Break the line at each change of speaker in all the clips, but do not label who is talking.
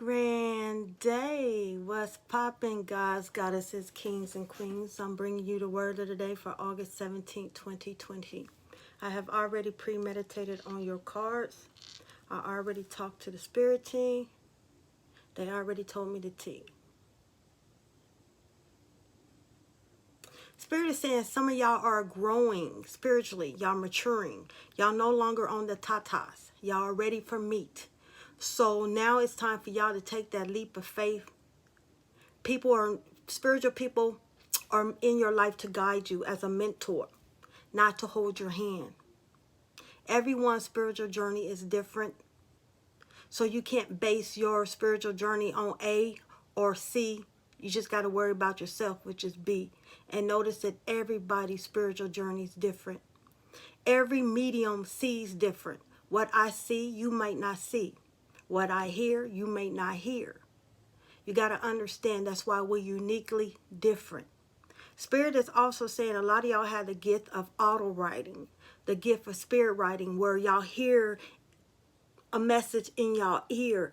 Grand day. What's poppin', guys, goddesses, kings, and queens? I'm bringing you the word of the day for August 17th, 2020. I have already premeditated on your cards. I already talked to the spirit team. They already told me the tea. Spirit is saying some of y'all are growing spiritually. Y'all maturing. Y'all no longer on the tatas. Y'all are ready for meat. So now it's time for y'all to take that leap of faith. Spiritual people are in your life to guide you as a mentor, not to hold your hand. Everyone's spiritual journey is different. So you can't base your spiritual journey on A or C. You just got to worry about yourself, which is B. And notice that everybody's spiritual journey is different. Every medium sees different. What I see, you might not see. What I hear, you may not hear. You got to understand that's why we're uniquely different. Spirit is also saying a lot of y'all have the gift of auto writing, the gift of spirit writing, where y'all hear a message in y'all ear,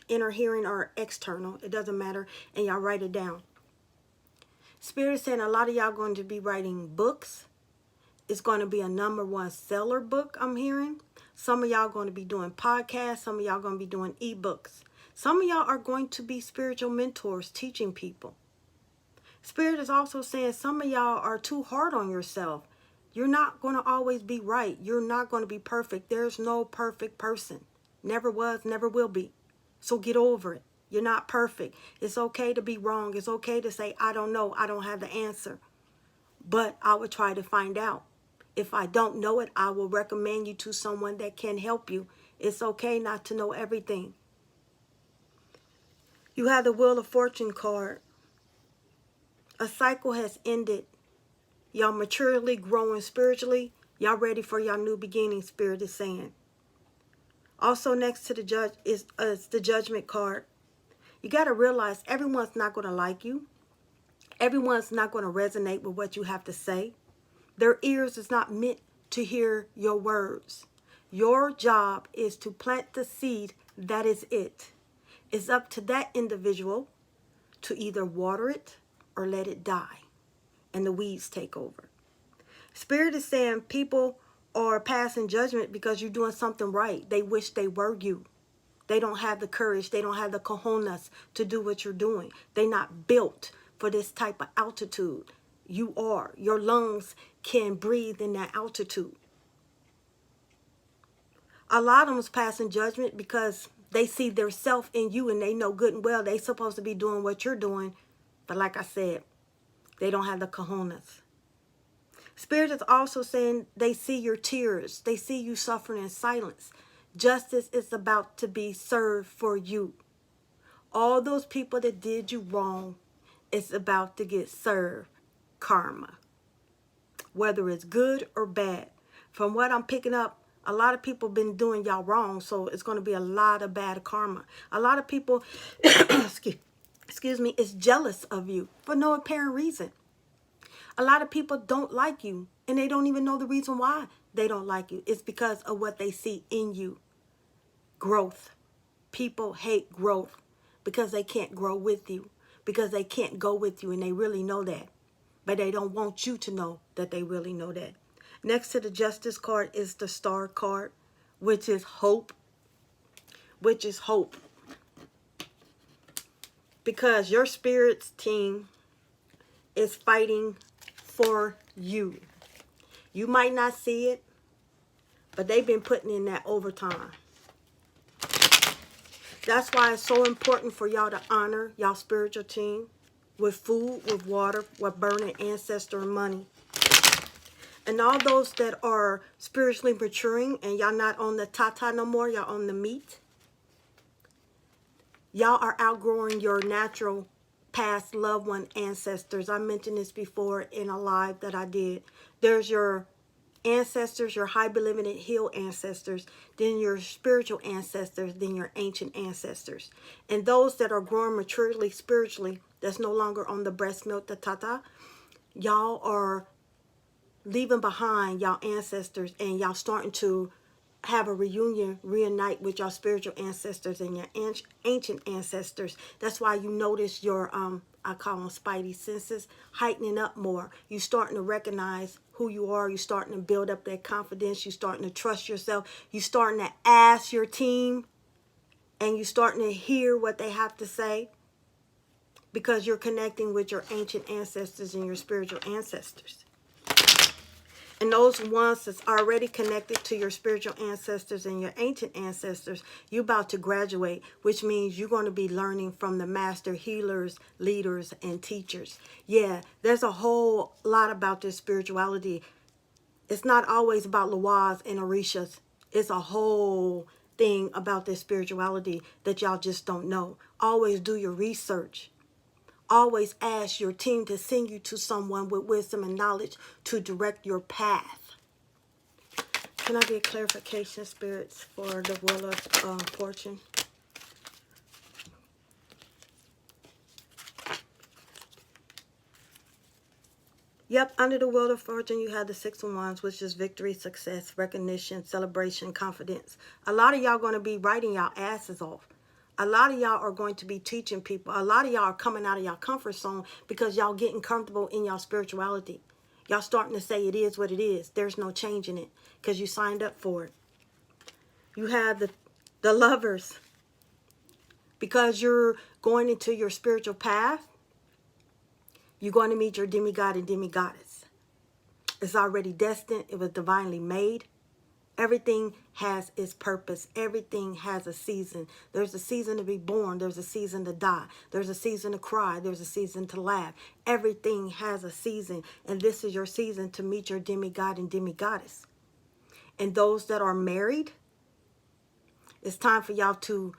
inner hearing or external, it doesn't matter, and y'all write it down. Spirit is saying a lot of y'all going to be writing books. It's going to be a #1 seller book, I'm hearing. Some of y'all going to be doing podcasts. Some of y'all going to be doing ebooks. Some of y'all are going to be spiritual mentors teaching people. Spirit is also saying some of y'all are too hard on yourself. You're not going to always be right. You're not going to be perfect. There's no perfect person. Never was, never will be. So get over it. You're not perfect. It's okay to be wrong. It's okay to say, I don't know. I don't have the answer. But I will try to find out. If I don't know it, I will recommend you to someone that can help you. It's okay not to know everything. You have the Wheel of Fortune card. A cycle has ended. Y'all maturely growing spiritually. Y'all ready for y'all new beginning, Spirit is saying. Also next to the judge is the Judgment card. You got to realize everyone's not going to like you. Everyone's not going to resonate with what you have to say. Their ears is not meant to hear your words. Your job is to plant the seed. That is it. It's up to that individual to either water it or let it die and the weeds take over. Spirit is saying people are passing judgment because you're doing something right. They wish they were you. They don't have the courage. They don't have the cojones to do what you're doing. They're not built for this type of altitude. You are. Your lungs can breathe in that altitude. A lot of them is passing judgment because they see their self in you and they know good and well they're supposed to be doing what you're doing. But like I said, they don't have the cojones. Spirit is also saying they see your tears. They see you suffering in silence. Justice is about to be served for you. All those people that did you wrong, it's about to get served karma. Whether it's good or bad. From what I'm picking up, a lot of people been doing y'all wrong, so it's going to be a lot of bad karma. A lot of people, excuse me, is jealous of you for no apparent reason. A lot of people don't like you, and they don't even know the reason why they don't like you. It's because of what they see in you. Growth. People hate growth because they can't grow with you, because they can't go with you, and they really know that. But they don't want you to know that they really know that. Next to the Justice card is the Star card, which is hope. Which is hope. Because your spirit's team is fighting for you. You might not see it, but they've been putting in that overtime. That's why it's so important for y'all to honor y'all spiritual team with food, with water, with burning ancestor money. And all those that are spiritually maturing and y'all not on the tata no more, y'all on the meat. Y'all are outgrowing your natural past loved one ancestors. I mentioned this before in a live that I did. There's your ancestors, your high benevolent hill ancestors, then your spiritual ancestors, then your ancient ancestors. And those that are growing maturely spiritually, that's no longer on the breast milk, the tata, y'all are leaving behind y'all ancestors and y'all starting to have a reunion, reunite with your spiritual ancestors and your ancient ancestors. That's why you notice your, I call them spidey senses, heightening up more. You starting to recognize who you are. You starting to build up that confidence. You starting to trust yourself. You starting to ask your team, and you starting to hear what they have to say, because you're connecting with your ancient ancestors and your spiritual ancestors. And those ones that's already connected to your spiritual ancestors and your ancient ancestors, you're about to graduate, which means you're going to be learning from the master healers, leaders, and teachers. Yeah, there's a whole lot about this spirituality. It's not always about Lawaz and Orishas. It's a whole thing about this spirituality that y'all just don't know. Always do your research. Always ask your team to send you to someone with wisdom and knowledge to direct your path. Can I get clarification, spirits, for the Wheel of Fortune? Yep, under the Wheel of Fortune, you have the Six of Wands, which is victory, success, recognition, celebration, confidence. A lot of y'all going to be writing y'all asses off. A lot of y'all are going to be teaching people. A lot of y'all are coming out of y'all comfort zone because y'all getting comfortable in y'all spirituality. Y'all starting to say it is what it is. There's no changing it because you signed up for it. You have the Lovers. Because you're going into your spiritual path, you're going to meet your demigod and demigoddess. It's already destined. It was divinely made. Everything has its purpose. Everything has a season. There's a season to be born. There's a season to die. There's a season to cry. There's a season to laugh. Everything has a season. And this is your season to meet your demigod and demigoddess. And those that are married, it's time for y'all to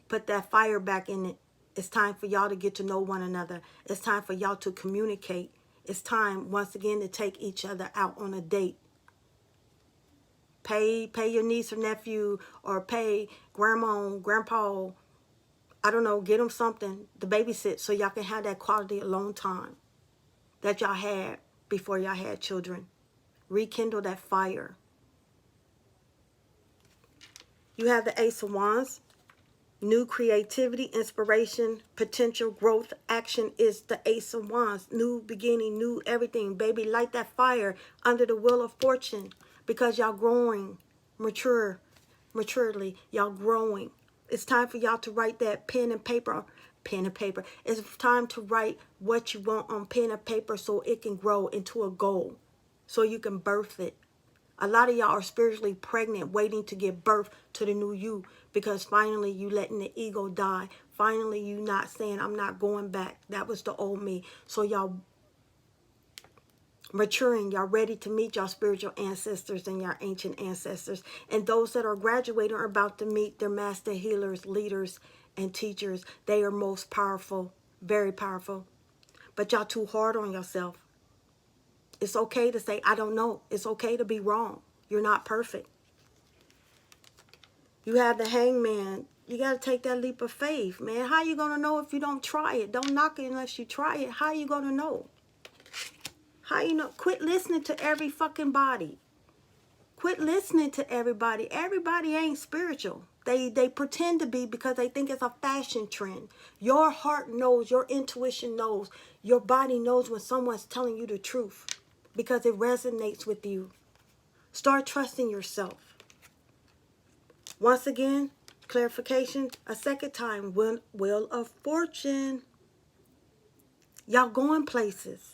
put that fire back in it. It's time for y'all to get to know one another. It's time for y'all to communicate. It's time, once again, to take each other out on a date. Pay your niece or nephew, or pay grandma, grandpa, I don't know, get them something to babysit so y'all can have that quality alone time that y'all had before y'all had children. Rekindle that fire. You have the Ace of Wands. New creativity, inspiration, potential growth, action is the Ace of Wands. New beginning, new everything. Baby, light that fire under the Wheel of Fortune, because y'all growing maturely. Y'all growing. It's time for y'all to write that pen and paper. It's time to write what you want on pen and paper so it can grow into a goal, so you can birth it. A lot of y'all are spiritually pregnant, waiting to give birth to the new you, because finally you letting the ego die. Finally you not saying, I'm not going back. That was the old me. So y'all maturing. Y'all ready to meet y'all spiritual ancestors and your ancient ancestors. And those that are graduating are about to meet their master healers, leaders, and teachers. They are most powerful, very powerful. But y'all too hard on yourself. It's okay to say, I don't know. It's okay to be wrong. You're not perfect. You have the Hangman. You got to take that leap of faith, man. How you going to know if you don't try it? Don't knock it unless you try it. How you going to know? How you know? Quit listening to every fucking body. Quit listening to everybody. Everybody ain't spiritual. They pretend to be because they think it's a fashion trend. Your heart knows. Your intuition knows. Your body knows when someone's telling you the truth, because it resonates with you. Start trusting yourself. Once again, clarification, a second time, Wheel of Fortune. Y'all going places.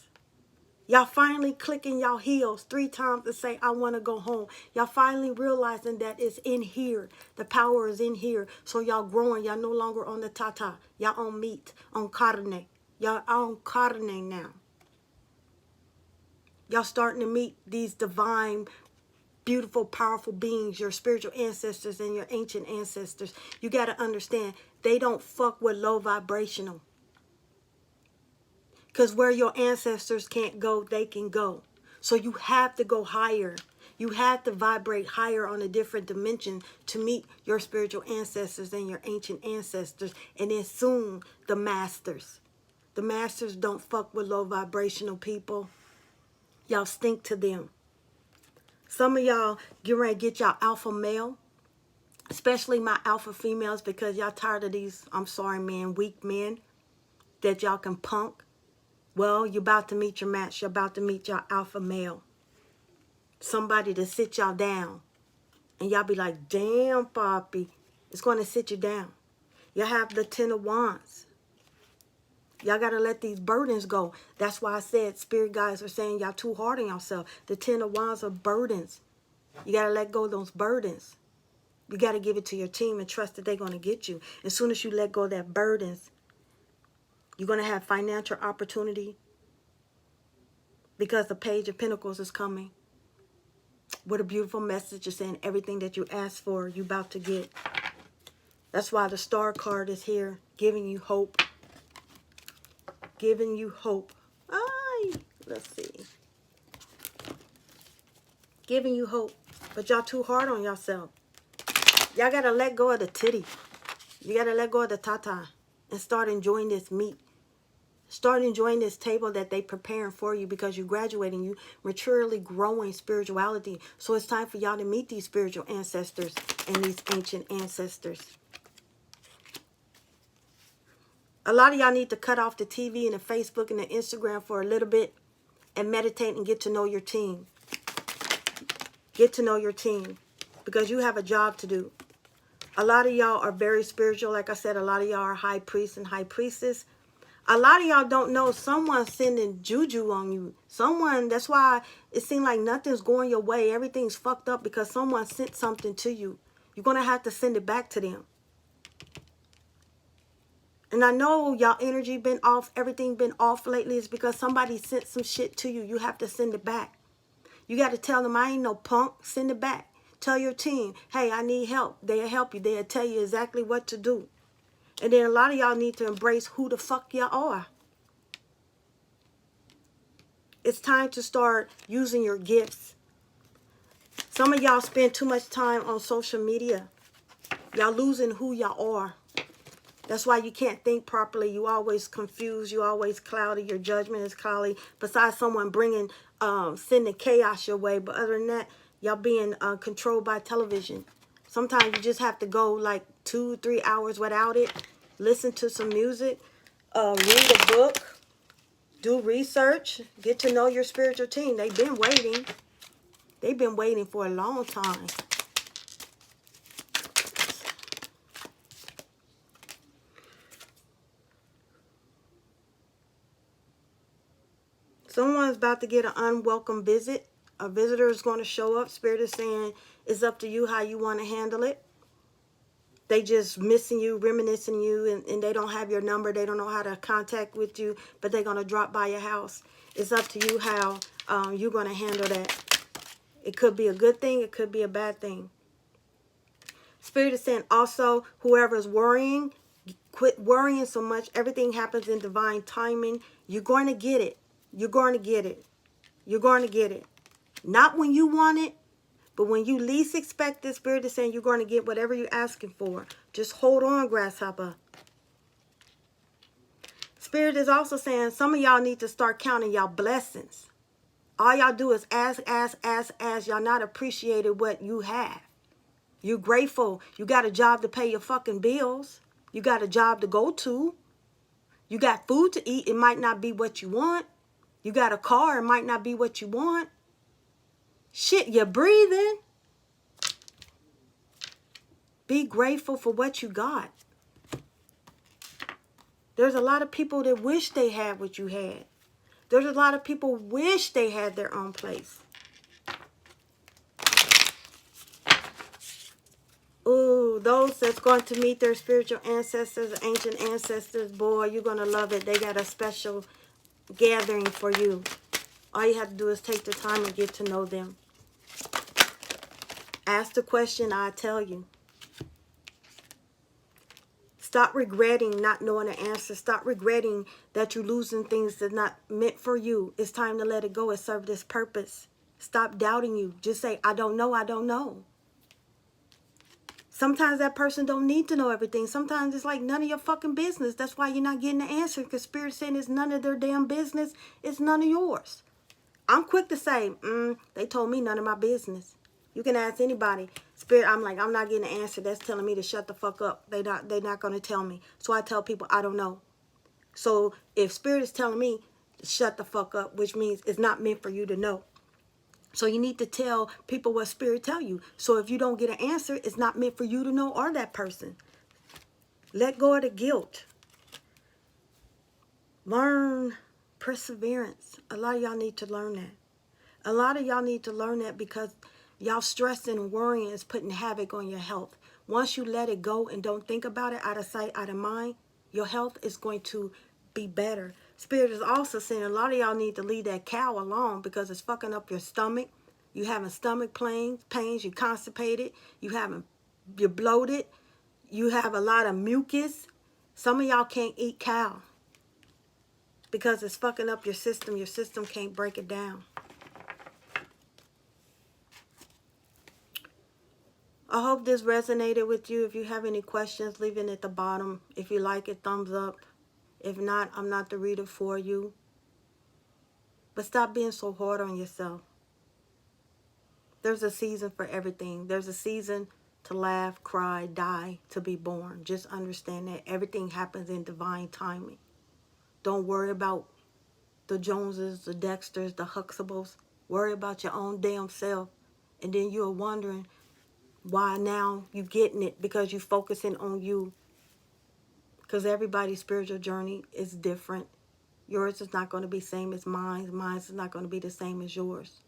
Y'all finally clicking y'all heels 3 times to say, I want to go home. Y'all finally realizing that it's in here. The power is in here. So y'all growing. Y'all no longer on the tata. Y'all on meat, on carne. Y'all on carne now. Y'all starting to meet these divine, beautiful, powerful beings, your spiritual ancestors and your ancient ancestors. You got to understand, they don't fuck with low vibrational. Because where your ancestors can't go, they can go. So you have to go higher. You have to vibrate higher on a different dimension to meet your spiritual ancestors and your ancient ancestors. And then soon, the masters. The masters don't fuck with low vibrational people. Y'all stink to them. Some of y'all get ready to get y'all alpha male, especially my alpha females, because y'all tired of these, I'm sorry, man, weak men that y'all can punk. Well, you're about to meet your match. You're about to meet your alpha male. Somebody to sit y'all down. And y'all be like, damn, Poppy. It's going to sit you down. You have the 10 of Wands. Y'all got to let these burdens go. That's why I said spirit guides are saying y'all too hard on yourself. The 10 of Wands are burdens. You got to let go of those burdens. You got to give it to your team and trust that they're going to get you. As soon as you let go of that burdens, you're going to have financial opportunity because the Page of Pentacles is coming. What a beautiful message is saying everything that you asked for, you about to get. That's why the Star card is here, giving you hope. Giving you hope. Let's see. Giving you hope. But y'all too hard on yourself. Y'all got to let go of the titty. You got to let go of the tata and start enjoying this meat. Start enjoying this table that they preparing for you because you're graduating. You maturely growing spirituality. So it's time for y'all to meet these spiritual ancestors and these ancient ancestors. A lot of y'all need to cut off the TV and the Facebook and the Instagram for a little bit and meditate and get to know your team. Get to know your team because you have a job to do. A lot of y'all are very spiritual. Like I said, a lot of y'all are high priests and high priestess. A lot of y'all don't know someone's sending juju on you. Someone, that's why it seems like nothing's going your way. Everything's fucked up because someone sent something to you. You're going to have to send it back to them. And I know y'all energy been off, everything been off lately. It's because somebody sent some shit to you. You have to send it back. You got to tell them, I ain't no punk. Send it back. Tell your team, hey, I need help. They'll help you. They'll tell you exactly what to do. And then a lot of y'all need to embrace who the fuck y'all are. It's time to start using your gifts. Some of y'all spend too much time on social media. Y'all losing who y'all are. That's why you can't think properly. You always confused. You always cloudy. Your judgment is cloudy. Besides someone bringing, sending chaos your way. But other than that, y'all being controlled by television. Sometimes you just have to go like 2-3 hours without it. Listen to some music. Read a book. Do research. Get to know your spiritual team. They've been waiting. They've been waiting for a long time. Someone's about to get an unwelcome visit. A visitor is going to show up. Spirit is saying it's up to you how you want to handle it. They just missing you, reminiscing you, and they don't have your number. They don't know how to contact with you, but they're going to drop by your house. It's up to you how you're going to handle that. It could be a good thing. It could be a bad thing. Spirit is saying also, whoever is worrying, quit worrying so much. Everything happens in divine timing. You're going to get it. You're going to get it. You're going to get it. Not when you want it, but when you least expect it. Spirit is saying you're going to get whatever you're asking for. Just hold on, grasshopper. Spirit is also saying some of y'all need to start counting y'all blessings. All y'all do is ask. Y'all not appreciated what you have. You're grateful. You got a job to pay your fucking bills. You got a job to go to. You got food to eat. It might not be what you want. You got a car. It might not be what you want. Shit, you're breathing. Be grateful for what you got. There's a lot of people that wish they had what you had. There's a lot of people wish they had their own place. Ooh, those that's going to meet their spiritual ancestors, ancient ancestors, boy, you're going to love it. They got a special gathering for you. All you have to do is take the time and get to know them. Ask the question, I'll tell you. Stop regretting not knowing the answer. Stop regretting that you're losing things that's not meant for you. It's time to let it go. It served its purpose. Stop doubting you. Just say, I don't know, I don't know. Sometimes that person don't need to know everything. Sometimes it's like none of your fucking business. That's why you're not getting the answer. Because Spirit's saying it's none of their damn business. It's none of yours. I'm quick to say, they told me none of my business. You can ask anybody. Spirit, I'm like, I'm not getting an answer that's telling me to shut the fuck up. They're not going to tell me. So I tell people, I don't know. So if Spirit is telling me to shut the fuck up, which means it's not meant for you to know. So you need to tell people what Spirit tell you. So if you don't get an answer, it's not meant for you to know or that person. Let go of the guilt. Learn perseverance. A lot of y'all need to learn that. A lot of y'all need to learn that because y'all stressing and worrying is putting havoc on your health. Once you let it go and don't think about it, out of sight, out of mind, your health is going to be better. Spirit is also saying a lot of y'all need to leave that cow alone because it's fucking up your stomach. You having stomach pains, you constipated, you're bloated, you have a lot of mucus. Some of y'all can't eat cow because it's fucking up your system. Your system can't break it down. I hope this resonated with you. If you have any questions, leave it at the bottom. If you like it, thumbs up. If not, I'm not the reader for you. But stop being so hard on yourself. There's a season for everything. There's a season to laugh, cry, die, to be born. Just understand that everything happens in divine timing. Don't worry about the Joneses, the Dexters, the Huxtables. Worry about your own damn self. And then you're wondering why now you getting it, because you're focusing on you. Because everybody's spiritual journey is different. Yours is not going to be the same as mine. Mine is not going to be the same as yours.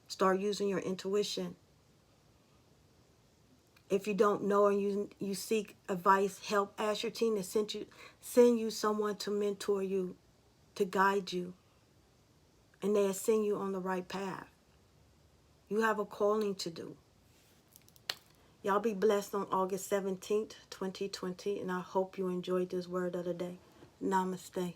Start using your intuition. If you don't know and you seek advice, help, ask your team to send you someone to mentor you, to guide you. And they'll send you on the right path. You have a calling to do. Y'all be blessed on August 17th, 2020. And I hope you enjoyed this word of the day. Namaste.